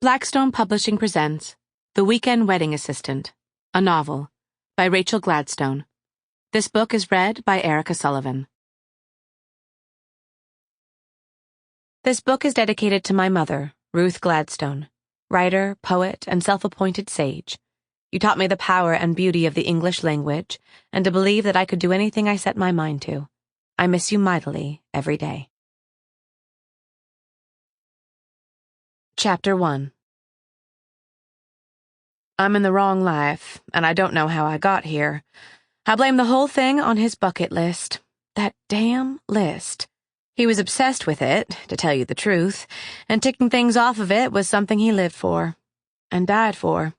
Blackstone Publishing presents The Weekend Wedding Assistant, a novel, by Rachel Gladstone. This book is read by Erica Sullivan. This book is dedicated to my mother, Ruth Gladstone, writer, poet, and self-appointed sage. You taught me the power and beauty of the English language, and to believe that I could do anything I set my mind to. I miss you mightily every day. Chapter 1. I'm in the wrong life, and I don't know how I got here. I blame the whole thing on his bucket list. That damn list. He was obsessed with it, to tell you the truth, and ticking things off of it was something he lived for. And died for.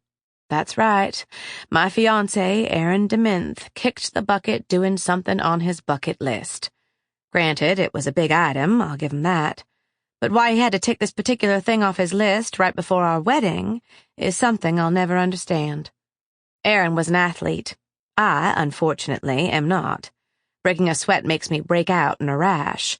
That's right. My fiancé, Aaron DeMinthe, kicked the bucket doing something on his bucket list. Granted, it was a big item, I'll give him that. But why he had to tick this particular thing off his list right before our wedding is something I'll never understand. Aaron was an athlete. I, unfortunately, am not. Breaking a sweat makes me break out in a rash.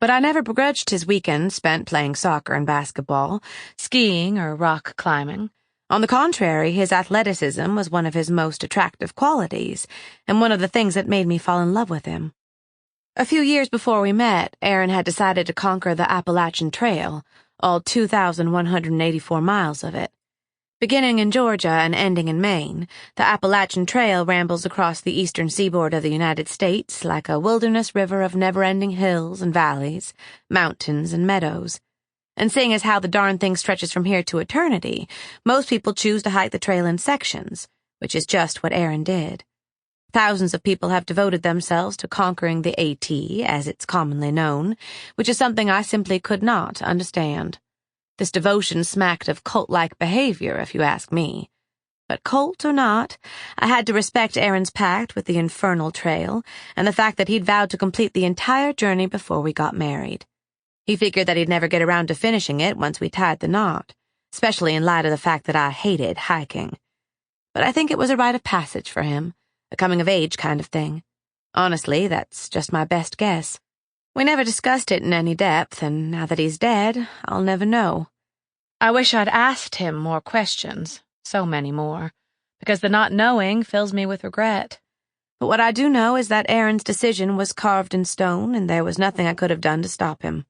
But I never begrudged his weekends spent playing soccer and basketball, skiing or rock climbing. On the contrary, his athleticism was one of his most attractive qualities, and one of the things that made me fall in love with him. A few years before we met, Aaron had decided to conquer the Appalachian Trail, all 2,184 miles of it. Beginning in Georgia and ending in Maine, the Appalachian Trail rambles across the eastern seaboard of the United States like a wilderness river of never-ending hills and valleys, mountains and meadows. And seeing as how the darn thing stretches from here to eternity, most people choose to hike the trail in sections, which is just what Aaron did. Thousands of people have devoted themselves to conquering the AT, as it's commonly known, which is something I simply could not understand. This devotion smacked of cult-like behavior, if you ask me. But cult or not, I had to respect Aaron's pact with the infernal trail, and the fact that he'd vowed to complete the entire journey before we got married. He figured that he'd never get around to finishing it once we tied the knot, especially in light of the fact that I hated hiking. But I think it was a rite of passage for him. A coming-of-age kind of thing. Honestly, that's just my best guess. We never discussed it in any depth, and now that he's dead, I'll never know. I wish I'd asked him more questions, so many more, because the not knowing fills me with regret. But what I do know is that Aaron's decision was carved in stone, and there was nothing I could have done to stop him.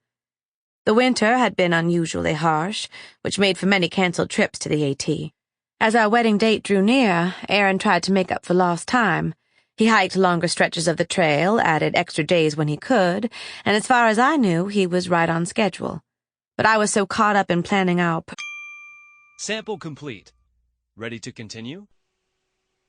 The winter had been unusually harsh, which made for many canceled trips to the AT. As our wedding date drew near, Aaron tried to make up for lost time. He hiked longer stretches of the trail, added extra days when he could, and as far as I knew, he was right on schedule. But I was so caught up in planning our Sample complete. Ready to continue?